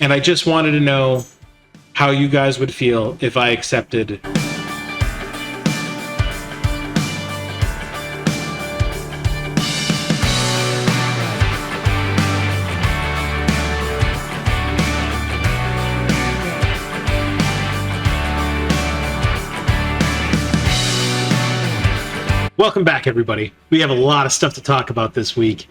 and I just wanted to know how you guys would feel if I accepted. Welcome back, everybody. We have a lot of stuff to talk about this week.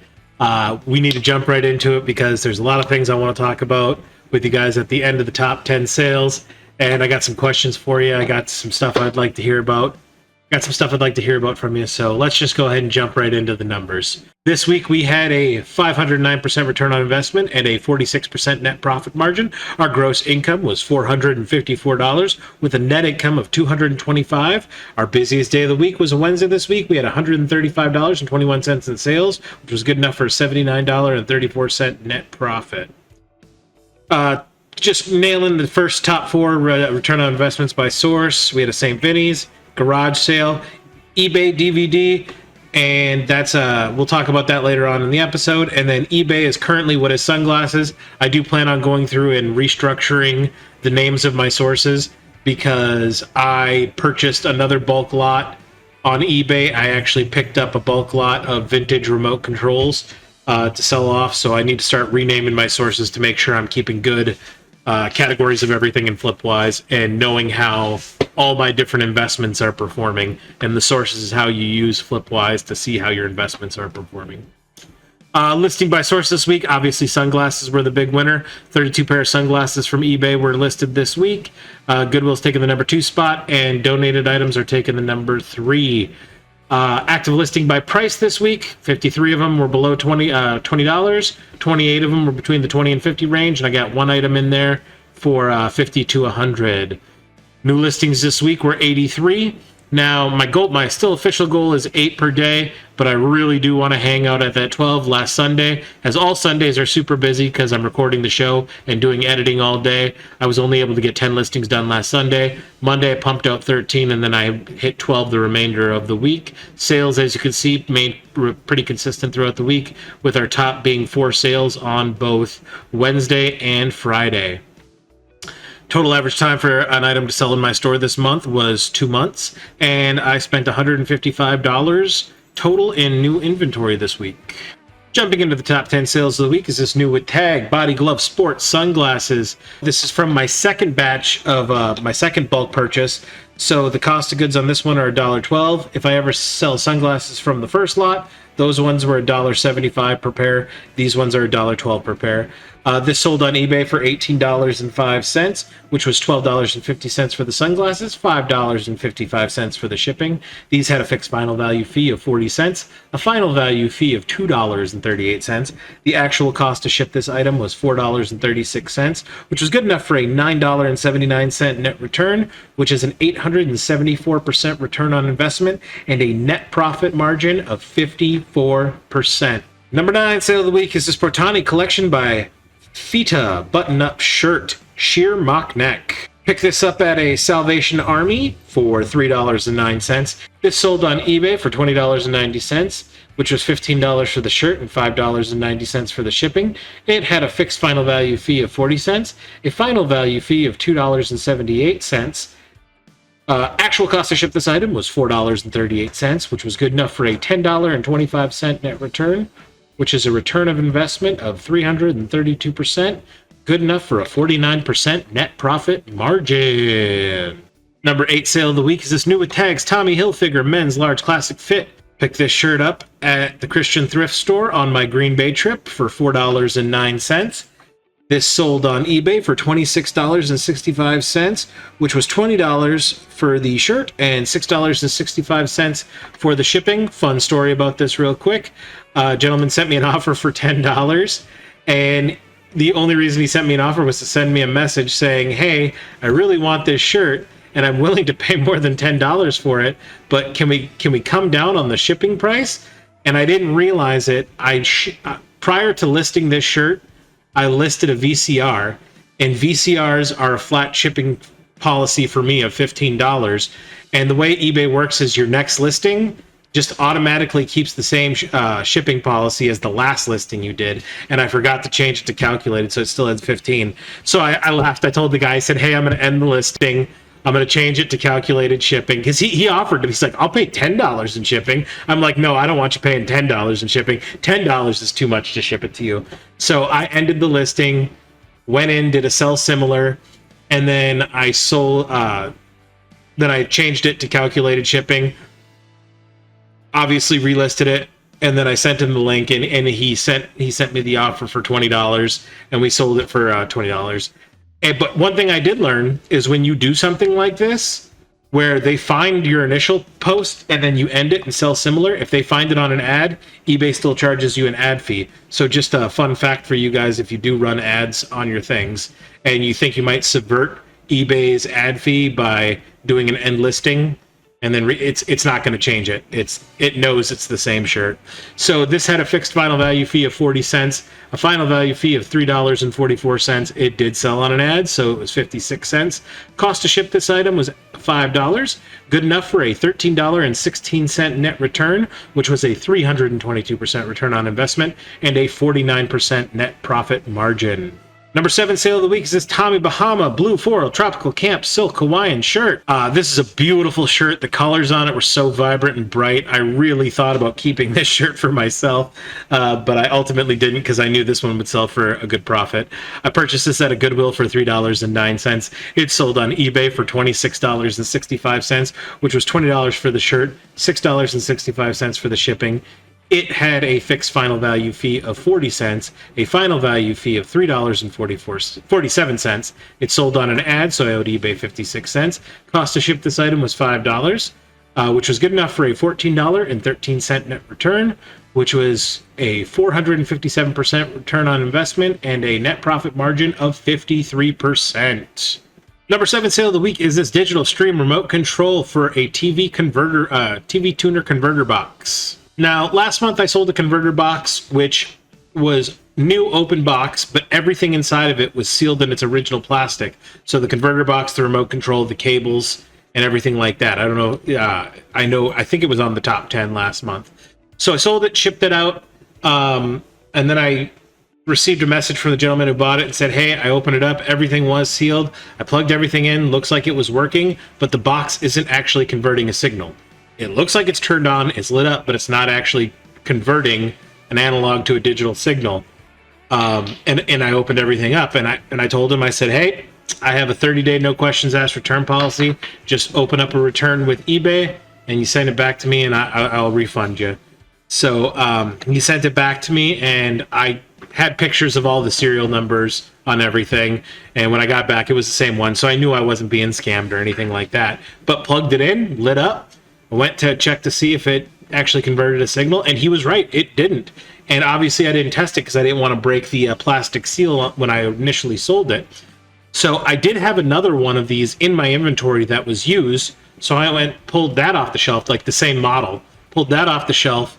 We need to jump right into it because there's a lot of things I want to talk about with you guys at the end of the top 10 sales. And I got some questions for you. I got some stuff I'd like to hear about. From you. So let's just go ahead and jump right into the numbers. This week we had a 509% return on investment and a 46% net profit margin. Our gross income was $454 with a net income of $225. Our busiest day of the week was a Wednesday this week. We had $135.21 in sales, which was good enough for a $79.34 net profit. Just nailing the first top four return on investments by source. We had a St. Vinny's, garage sale, eBay DVD, and that's we'll talk about that later on in the episode. And then eBay is currently what is sunglasses. I do plan on going through and restructuring the names of my sources because I purchased another bulk lot on eBay. I actually picked up a bulk lot of vintage remote controls to sell off, so I need to start renaming my sources to make sure I'm keeping good categories of everything in Flipwise and knowing how all my different investments are performing. And the sources is how you use Flipwise to see how your investments are performing. Listing by source this week, obviously sunglasses were the big winner. 32 pair of sunglasses from eBay were listed this week. Goodwill's taking the number 2 spot, and donated items are taking the number 3. Active listing by price this week, 53 of them were below $20. 28 of them were between the 20 and 50 range, and I got one item in there for 50 to 100. New listings this week were 83. Now, my still official goal is 8 per day, but I really do want to hang out at that 12 last Sunday, as all Sundays are super busy because I'm recording the show and doing editing all day. I was only able to get 10 listings done last Sunday. Monday, I pumped out 13, and then I hit 12 the remainder of the week. Sales, as you can see, remained pretty consistent throughout the week, with our top being 4 sales on both Wednesday and Friday. Total average time for an item to sell in my store this month was 2 months, and I spent $155 total in new inventory this week. Jumping into the top 10 sales of the week is this new with tag body glove sports sunglasses. This is from my second batch of my second bulk purchase. So the cost of goods on this one are $1.12. If I ever sell sunglasses from the first lot, those ones were $1.75 per pair. These ones are $1.12 per pair. This sold on eBay for $18.05, which was $12.50 for the sunglasses, $5.55 for the shipping. These had a fixed final value fee of 40 cents, a final value fee of $2.38. The actual cost to ship this item was $4.36, which was good enough for a $9.79 net return, which is an 874% return on investment and a net profit margin of 54%. Number 9 sale of the week is this Portani collection by Fita button-up shirt, sheer mock neck. Pick this up at a Salvation Army for $3.09. This sold on eBay for $20.90, which was $15 for the shirt and $5.90 for the shipping. It had a fixed final value fee of 40 cents, a final value fee of $2.78. Actual cost to ship this item was $4.38, which was good enough for a $10.25 net return, which is a return of investment of 332%, good enough for a 49% net profit margin. Number 8 sale of the week is this new with tags Tommy Hilfiger men's large classic fit. Picked this shirt up at the Christian thrift store on my Green Bay trip for $4.09. This sold on eBay for $26.65, which was $20 for the shirt and $6.65 for the shipping. Fun story about this real quick. A gentleman sent me an offer for $10, and the only reason he sent me an offer was to send me a message saying, hey, I really want this shirt, and I'm willing to pay more than $10 for it, but can we come down on the shipping price? And I didn't realize it. Prior to listing this shirt, I listed a VCR, and VCRs are a flat shipping policy for me of $15. And the way eBay works is your next listing just automatically keeps the same shipping policy as the last listing you did, and I forgot to change it to calculated, so it still has 15. So I laughed. I told the guy, I said, hey, I'm going to end the listing. I'm going to change it to calculated shipping, because he offered, he's like, I'll pay $10 in shipping. I'm like, no, I don't want you paying $10 in shipping. $10 is too much to ship it to you. So I ended the listing, went in, did a sell similar, and then I sold, then I changed it to calculated shipping, obviously relisted it, and then I sent him the link, and he sent me the offer for $20, and we sold it for $20. But one thing I did learn is when you do something like this, where they find your initial post and then you end it and sell similar, if they find it on an ad, eBay still charges you an ad fee. So just a fun fact for you guys, if you do run ads on your things and you think you might subvert eBay's ad fee by doing an end listing, and then it's not going to change it. It knows it's the same shirt. So this had a fixed final value fee of 40 cents, a final value fee of $3.44. It did sell on an ad, so it was 56 cents. Cost to ship this item was $5. Good enough for a $13.16 net return, which was a 322% return on investment and a 49% net profit margin. Number 7 sale of the week is this Tommy Bahama Blue Floral Tropical Camp Silk Hawaiian shirt. This is a beautiful shirt. The colors on it were so vibrant and bright. I really thought about keeping this shirt for myself, but I ultimately didn't because I knew this one would sell for a good profit. I purchased this at a Goodwill for $3.09. It sold on eBay for $26.65, which was $20 for the shirt, $6.65 for the shipping. It had a fixed final value fee of 40 cents, a final value fee of $3.47. It sold on an ad, so I owed eBay 56 cents. Cost to ship this item was $5, which was good enough for a $14.13 net return, which was a 457% return on investment and a net profit margin of 53%. Number 7 sale of the week is this digital stream remote control for a TV tuner converter box. Now, last month I sold a converter box, which was new open box, but everything inside of it was sealed in its original plastic. So the converter box, the remote control, the cables, and everything like that. I don't know. I think it was on the top 10 last month. So I sold it, shipped it out, and then I received a message from the gentleman who bought it and said, hey, I opened it up. Everything was sealed. I plugged everything in. Looks like it was working, but the box isn't actually converting a signal. It looks like it's turned on, it's lit up, but it's not actually converting an analog to a digital signal. And I opened everything up, and I told him, I said, hey, I have a 30-day no questions asked return policy. Just open up a return with eBay, and you send it back to me, and I'll refund you. So he sent it back to me, and I had pictures of all the serial numbers on everything, and when I got back, it was the same one, so I knew I wasn't being scammed or anything like that. But plugged it in, lit up. I went to check to see if it actually converted a signal, and he was right, it didn't. And obviously I didn't test it because I didn't want to break the plastic seal when I initially sold it. So I did have another one of these in my inventory that was used, so I pulled that off the shelf, like the same model, pulled that off the shelf,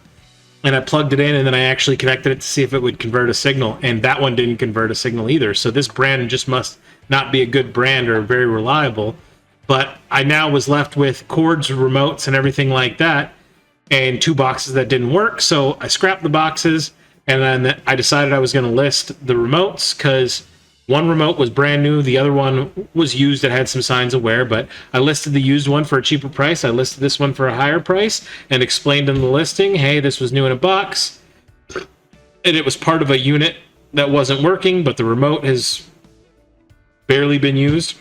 and I plugged it in, and then I actually connected it to see if it would convert a signal, and that one didn't convert a signal either. So this brand just must not be a good brand or very reliable. But I now was left with cords, remotes, and everything like that, and 2 boxes that didn't work. So I scrapped the boxes, and then I decided I was going to list the remotes because one remote was brand new, the other one was used. It had some signs of wear, but I listed the used one for a cheaper price. I listed this one for a higher price and explained in the listing, hey, this was new in a box, and it was part of a unit that wasn't working, but the remote has barely been used.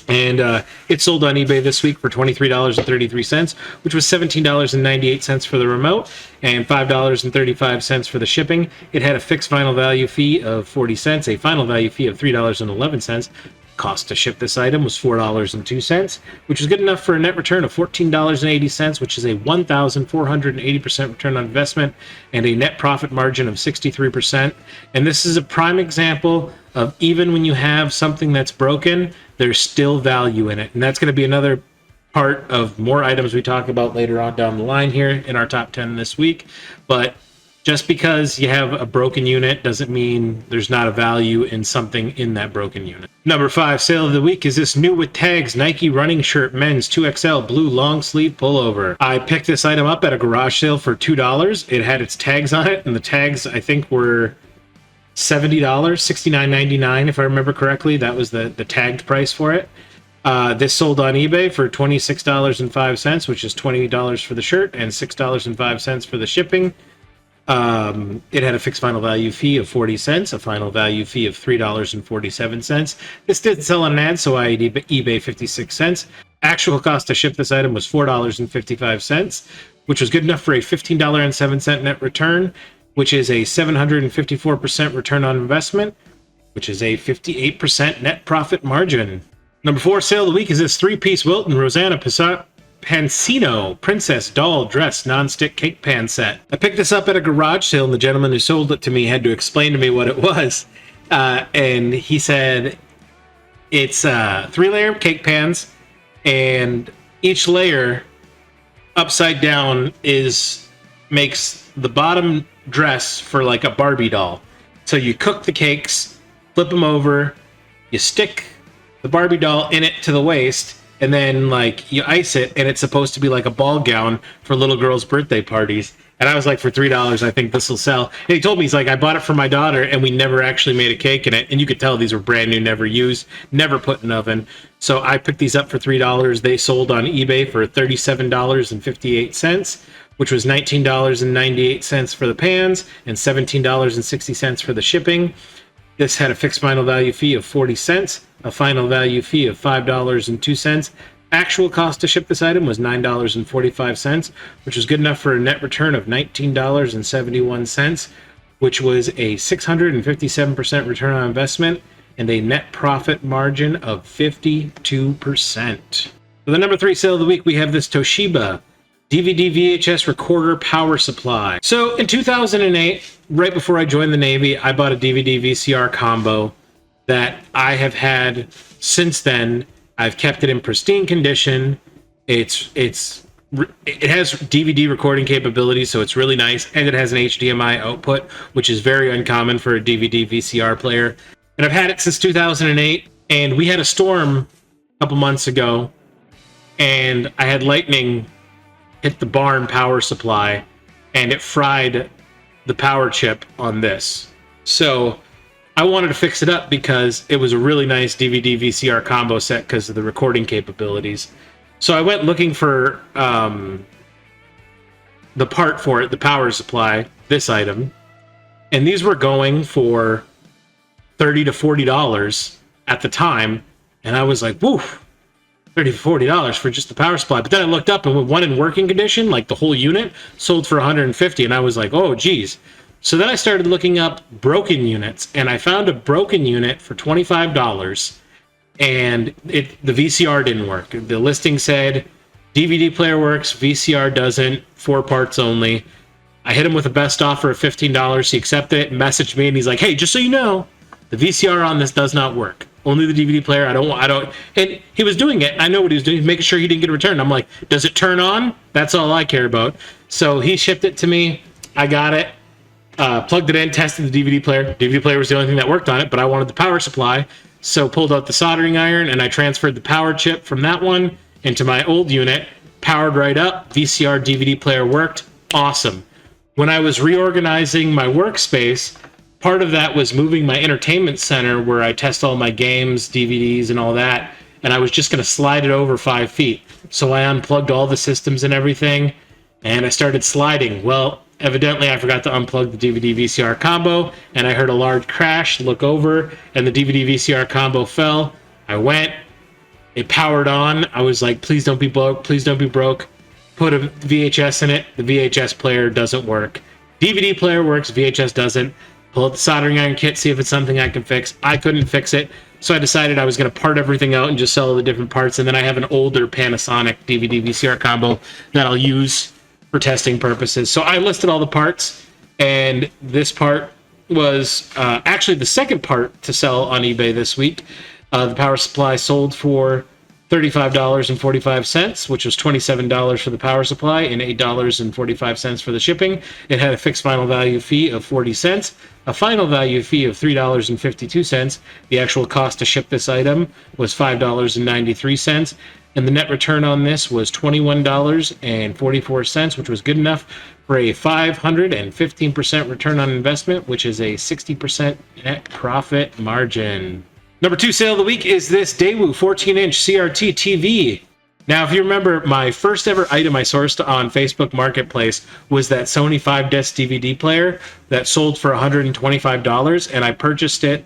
And it sold on eBay this week for $23.33, which was $17.98 for the remote and $5.35 for the shipping. It had a fixed final value fee of 40 cents, a final value fee of $3.11. Cost to ship this item was $4.02, which was good enough for a net return of $14.80, which is a 1,480% return on investment and a net profit margin of 63%. And this is a prime example of even when you have something that's broken, there's still value in it. And that's going to be another part of more items we talk about later on down the line here in our top 10 this week. But Just because you have a broken unit doesn't mean there's not a value in something in that broken unit. Number 5 sale of the week is this new with tags Nike running shirt men's 2XL blue long sleeve pullover. I picked this item up at a garage sale for $2. It had its tags on it, and the tags I think were $70, $69.99 if I remember correctly. That was the tagged price for it. This sold on eBay for $26.05, which is $20 for the shirt and $6.05 for the shipping. It had a fixed final value fee of 40 cents, a final value fee of $3.47. This did sell on an ad, so I eBay 56 cents. Actual cost to ship this item was $4.55, which was good enough for a $15.07 net return, which is a 754% return on investment, which is a 58% net profit margin. Number 4 sale of the week is this 3-piece Wilton Rosanna Pansino Princess Doll Dress Non-Stick Cake Pan Set. I picked this up at a garage sale, and the gentleman who sold it to me had to explain to me what it was. And he said it's 3-layer cake pans, and each layer upside down makes the bottom dress for like a Barbie doll. So you cook the cakes, flip them over, you stick the Barbie doll in it to the waist, and then like you ice it, and it's supposed to be like a ball gown for little girls' birthday parties. And I was like, for $3, I think this will sell. And he told me, he's like, I bought it for my daughter, and we never actually made a cake in it. And you could tell these were brand new, never used, never put in an oven. So I picked these up for $3. They sold on eBay for $37.58, which was $19.98 for the pans and $17.60 for the shipping. This had a fixed final value fee of 40 cents, a final value fee of $5.02. Actual cost to ship this item was $9.45, which was good enough for a net return of $19.71, which was a 657% return on investment and a net profit margin of 52%. For the number 3 sale of the week, we have this Toshiba DVD VHS recorder power supply. So in 2008, right before I joined the Navy, I bought a DVD VCR combo that I have had since then. I've kept it in pristine condition. It has DVD recording capabilities, so it's really nice, and it has an HDMI output, which is very uncommon for a DVD VCR player. And I've had it since 2008, and we had a storm a couple months ago, and I had lightning hit the barn power supply, and it fried the power chip on this. So I wanted to fix it up because it was a really nice DVD VCR combo set because of the recording capabilities. So I went looking for the part for it, the power supply, this item, and these were going for $30 to $40 at the time, and I was like, woof, $30 to $40 for just the power supply. But then I looked up, and with one in working condition, like the whole unit, sold for $150, and I was like, oh geez. So then I started looking up broken units, and I found a broken unit for $25, and the VCR didn't work. The listing said DVD player works, VCR doesn't, 4 parts only. I hit him with a best offer of $15. He accepted it and messaged me, and he's like, hey, just so you know, the VCR on this does not work. Only the DVD player. I don't. And he was doing it. I know what he was doing. He's making sure he didn't get a return. I'm like, does it turn on? That's all I care about. So he shipped it to me. I got it. Plugged it in, tested the DVD player. DVD player was the only thing that worked on it, but I wanted the power supply. So pulled out the soldering iron, and I transferred the power chip from that one into my old unit. Powered right up. VCR DVD player worked. Awesome. When I was reorganizing my workspace, part of that was moving my entertainment center where I test all my games, DVDs, and all that. And I was just going to slide it over 5 feet. So I unplugged all the systems and everything, and I started sliding. Well, evidently I forgot to unplug the DVD VCR combo, and I heard a large crash, look over, and the DVD VCR combo fell. I went, it powered on. I was like, please don't be broke, please don't be broke. Put a VHS in it, the VHS player doesn't work. DVD player works, VHS doesn't. Pull out the soldering iron kit, see if it's something I can fix. I couldn't fix it, so I decided I was going to part everything out and just sell all the different parts, and then I have an older Panasonic DVD VCR combo that I'll use for testing purposes. So I listed all the parts, and this part was actually the second part to sell on eBay this week. The power supply sold for $35.45, which was $27 for the power supply and $8.45 for the shipping. It had a fixed final value fee of 40 cents, a final value fee of $3.52. The actual cost to ship this item was $5.93, and the net return on this was $21.44, which was good enough for a 515% return on investment, which is a 60% net profit margin. Number 2 sale of the week is this Daewoo 14-inch CRT TV. Now, if you remember, my first ever item I sourced on Facebook Marketplace was that Sony 5-disc DVD player that sold for $125, and I purchased it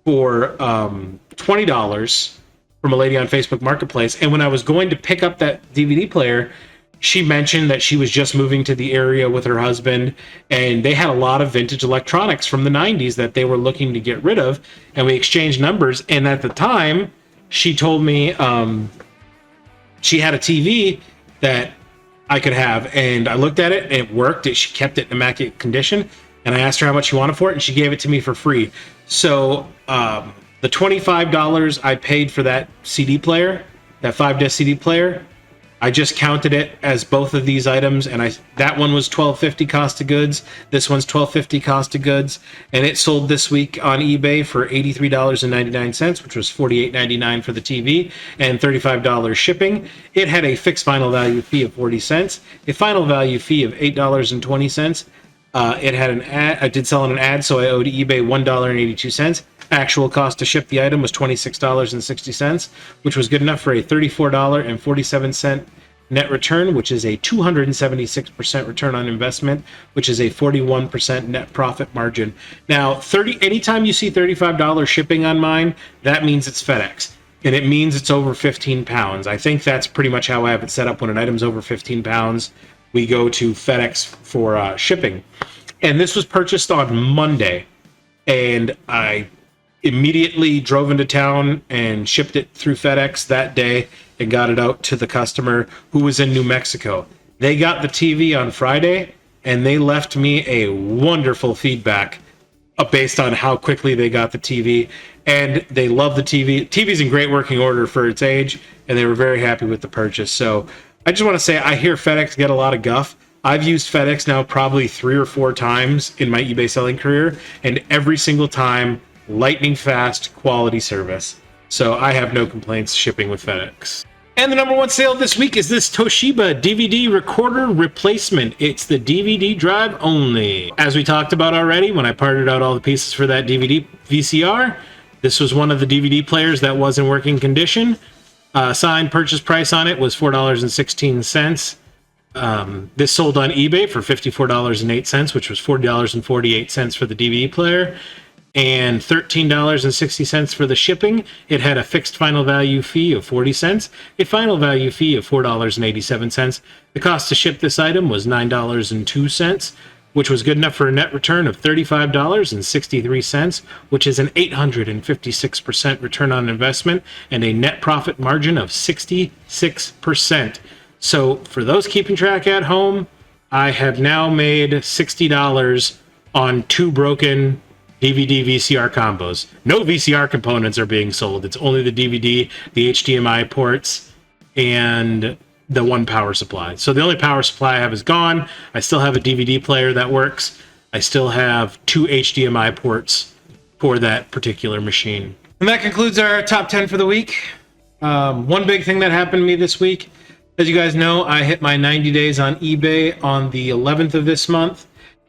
for $20 from a lady on Facebook Marketplace. And when I was going to pick up that DVD player, she mentioned that she was just moving to the area with her husband, and they had a lot of vintage electronics from the 90s that they were looking to get rid of, and we exchanged numbers. And at the time, she told me she had a TV that I could have, and I looked at it, and it worked. She kept it in immaculate condition, and I asked her how much she wanted for it, and she gave it to me for free. So the $25 I paid for that CD player, that 5-disc CD player, I just counted it as both of these items, and that one was $12.50 cost of goods. This one's $12.50 cost of goods, and it sold this week on eBay for $83.99, which was $48.99 for the TV, and $35 shipping. It had a fixed final value fee of 40 cents, a final value fee of $8.20. It had an ad. I did sell on an ad, so I owed eBay $1.82. Actual cost to ship the item was $26.60, which was good enough for a $34.47 net return, which is a 276% return on investment, which is a 41% net profit margin. Now, anytime you see $35 shipping on mine, that means it's FedEx, and it means it's over 15 pounds. I think that's pretty much how I have it set up. When an item's over 15 pounds, we go to FedEx for shipping. And this was purchased on Monday, and I immediately drove into town and shipped it through FedEx that day and got it out to the customer who was in New Mexico. They got the TV on Friday, and they left me a wonderful feedback based on how quickly they got the TV, and they love the TV. TV's in great working order for its age, and they were very happy with the purchase. So I just want to say, I hear FedEx get a lot of guff. I've used FedEx now probably 3 or 4 times in my eBay selling career, and every single time, lightning fast quality service. So I have no complaints shipping with FedEx. And the number 1 sale this week is this Toshiba DVD recorder replacement. It's the DVD drive only. As we talked about already, when I parted out all the pieces for that DVD VCR, this was one of the DVD players that was in working condition. Signed purchase price on it was $4.16. This sold on eBay for $54.08, which was $40.48 for the DVD player, and $13.60 for the shipping. It had a fixed final value fee of 40 cents, a final value fee of $4.87. The cost to ship this item was $9.02, which was good enough for a net return of $35.63, which is an 856% return on investment and a net profit margin of 66%. So for those keeping track at home, I have now made $60 on 2 broken DVD VCR combos. No VCR components are being sold. It's only the DVD, the HDMI ports, and the 1 power supply. So the only power supply I have is gone. I still have a DVD player that works. I still have 2 HDMI ports for that particular machine. And that concludes our top 10 for the week. One big thing that happened to me this week, as you guys know, I hit my 90 days on eBay on the 11th of this month.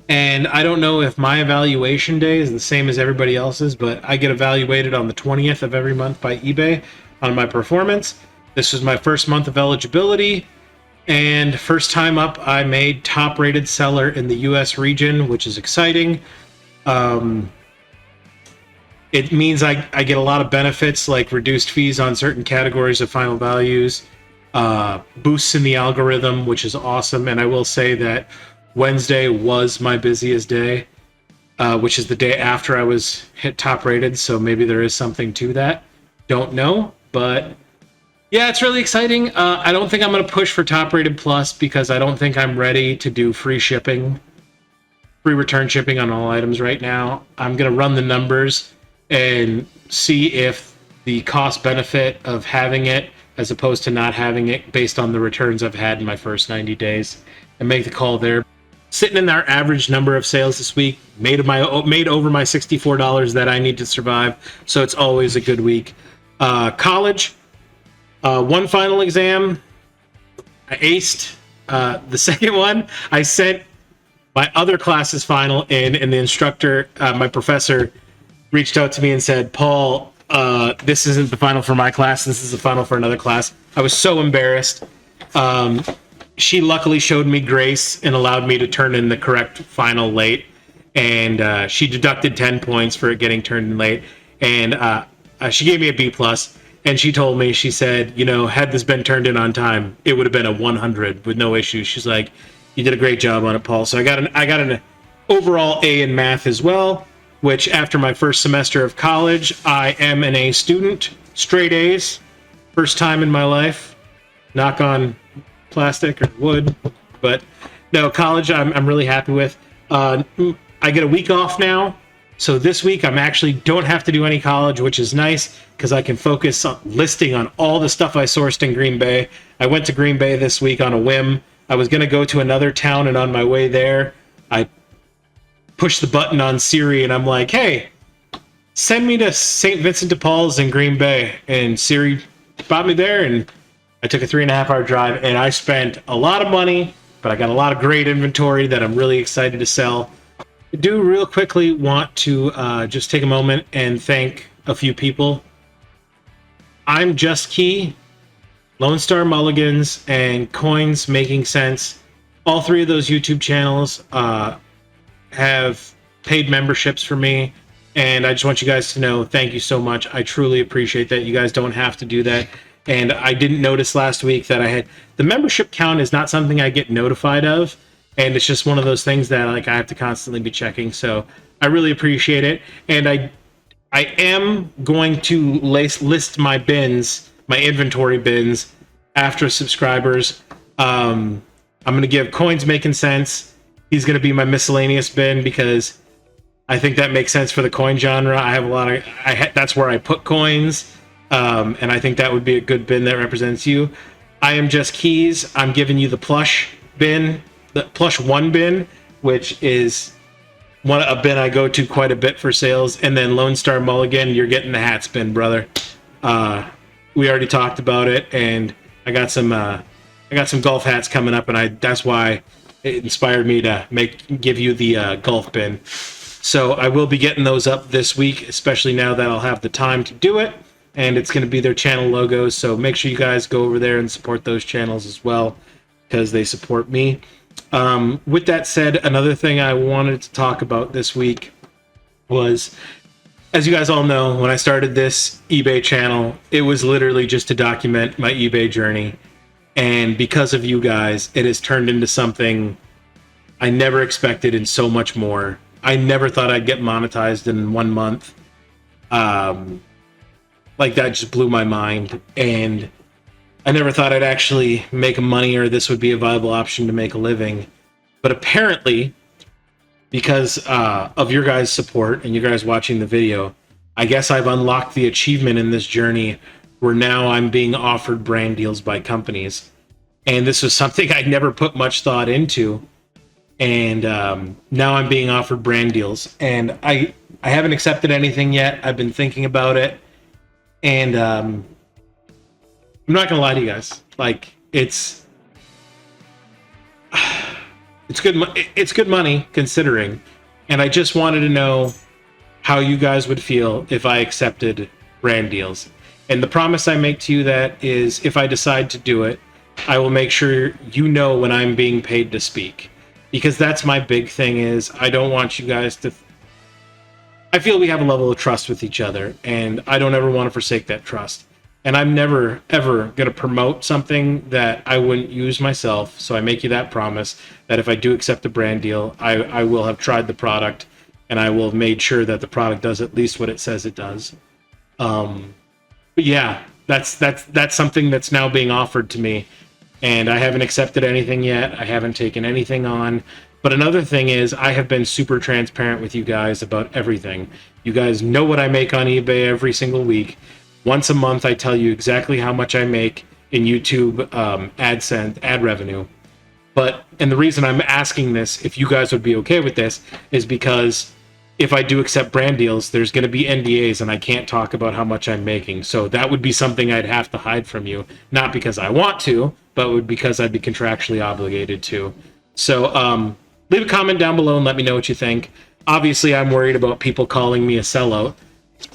And I don't know if my evaluation day is the same as everybody else's, but I get evaluated on the 20th of every month by eBay on my performance. This was my first month of eligibility, and first time up, I made top rated seller in the US region, which is exciting. It means I get a lot of benefits like reduced fees on certain categories of final values, boosts in the algorithm, which is awesome. And I will say that Wednesday was my busiest day, which is the day after I was hit top rated. So maybe there is something to that. Don't know, but yeah, it's really exciting. I don't think I'm going to push for top rated plus because I don't think I'm ready to do free shipping, free return shipping on all items right now. I'm going to run the numbers and see if the cost benefit of having it as opposed to not having it based on the returns I've had in my first 90 days, and make the call there. Sitting in our average number of sales this week, made over my $64 that I need to survive, so it's always a good week. College, one final exam, I aced. The second one, I sent my other class's final in, and the instructor, my professor, reached out to me and said, Paul, this isn't the final for my class, this is the final for another class. I was so embarrassed. She luckily showed me grace and allowed me to turn in the correct final late, and she deducted 10 points for it getting turned in late, and she gave me a B+, and she told me, she said, you know, had this been turned in on time, it would have been a 100 with no issues. She's like, you did a great job on it, Paul. So I got an overall A in math as well, which after my first semester of college, I am an A student, straight A's, first time in my life, knock on plastic or wood, but no, college I'm really happy with. I get a week off now, so this week I'm actually don't have to do any college, which is nice because I can focus on listing on all the stuff I sourced in Green Bay. I went to Green Bay this week on a whim. I was going to go to another town, and on my way there, I pushed the button on Siri, and I'm like, hey, send me to St. Vincent de Paul's in Green Bay. And Siri brought me there, and I took a 3.5-hour drive, and I spent a lot of money, but I got a lot of great inventory that I'm really excited to sell. I do real quickly want to just take a moment and thank a few people. I'm Just Key, Lone Star Mulligans, and Coins Making Sense. All three of those YouTube channels have paid memberships for me, and I just want you guys to know, thank you so much. I truly appreciate that. You guys don't have to do that. And I didn't notice last week that I had the membership count is not something I get notified of, and it's just one of those things that like I have to constantly be checking. So I really appreciate it, and I am going to list my bins, my inventory bins, after subscribers. I'm going to give Coins Making Sense. He's going to be my miscellaneous bin because I think that makes sense for the coin genre. I have a lot of that's where I put coins. And I think that would be a good bin that represents you. I Am Just Keys. I'm giving you the plush bin, the plush one bin, which is a bin I go to quite a bit for sales. And then Lone Star Mulligan, you're getting the hats bin, brother. We already talked about it, and I got some golf hats coming up, and that's why it inspired me to give you the golf bin. So I will be getting those up this week, especially now that I'll have the time to do it. And it's going to be their channel logos, so make sure you guys go over there and support those channels as well, because they support me. With that said, another thing I wanted to talk about this week was, as you guys all know, when I started this eBay channel, it was literally just to document my eBay journey. And because of you guys, it has turned into something I never expected and so much more. I never thought I'd get monetized in 1 month. Like, that just blew my mind, and I never thought I'd actually make money or this would be a viable option to make a living. But apparently, because of your guys' support and you guys watching the video, I guess I've unlocked the achievement in this journey where now I'm being offered brand deals by companies. And this was something I never put much thought into. And now I'm being offered brand deals. And I haven't accepted anything yet. I've been thinking about it. And I'm not gonna lie to you guys. Like, it's good. It's good money considering. And I just wanted to know how you guys would feel if I accepted brand deals. And the promise I make to you that is, if I decide to do it, I will make sure you know when I'm being paid to speak. Because that's my big thing is, I don't want you guys to... I feel we have a level of trust with each other, and I don't ever want to forsake that trust. And I'm never, ever going to promote something that I wouldn't use myself, so I make you that promise that if I do accept a brand deal, I will have tried the product, and I will have made sure that the product does at least what it says it does. But yeah, that's something that's now being offered to me, and I haven't accepted anything yet. I haven't taken anything on. But another thing is, I have been super transparent with you guys about everything. You guys know what I make on eBay every single week. Once a month, I tell you exactly how much I make. in YouTube ad revenue. And the reason I'm asking this, if you guys would be okay with this, is because if I do accept brand deals, there's going to be NDAs and I can't talk about how much I'm making. So that would be something I'd have to hide from you, not because I want to, but because I'd be contractually obligated to. So leave a comment down below and let me know what you think. Obviously, I'm worried about people calling me a sellout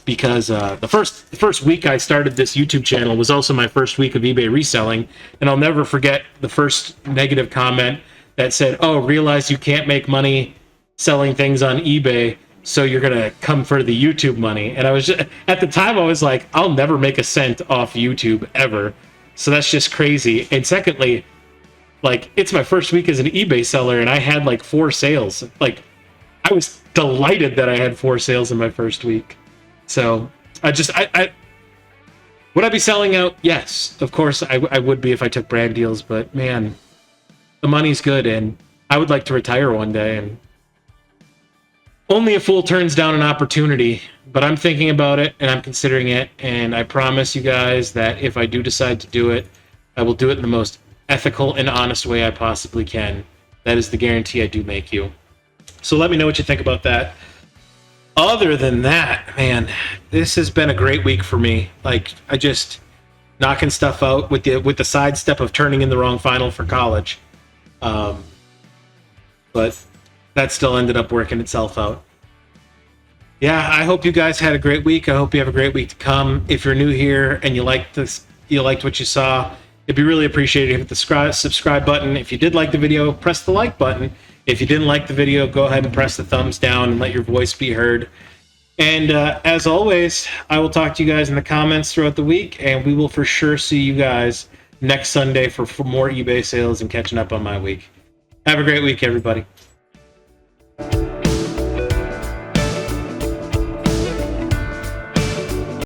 because the first week I started this YouTube channel was also my first week of eBay reselling, and I'll never forget the first negative comment that said, "Oh, realize you can't make money selling things on eBay, so you're gonna come for the YouTube money." And I was at the time I was like, I'll never make a cent off YouTube ever, so that's just crazy. And secondly, like, it's my first week as an eBay seller and I had like 4 sales. Like, I was delighted that I had 4 sales in my first week. So I would I be selling out? Yes, of course I would be if I took brand deals, but man, the money's good and I would like to retire one day, and only a fool turns down an opportunity, but I'm thinking about it and I'm considering it, and I promise you guys that if I do decide to do it, I will do it in the most ethical and honest way I possibly can. That is the guarantee I do make you. So let me know what you think about that. Other than that, man, this has been a great week for me. Like, I just knocking stuff out with the sidestep of turning in the wrong final for college. But that still ended up working itself out. Yeah, I hope you guys had a great week. I hope you have a great week to come. If you're new here and you liked what you saw, it'd be really appreciated if you hit the subscribe button. If you did like the video, press the like button. If you didn't like the video, go ahead and press the thumbs down and let your voice be heard. And as always, I will talk to you guys in the comments throughout the week, and we will for sure see you guys next Sunday for more eBay sales and catching up on my week. Have a great week, everybody.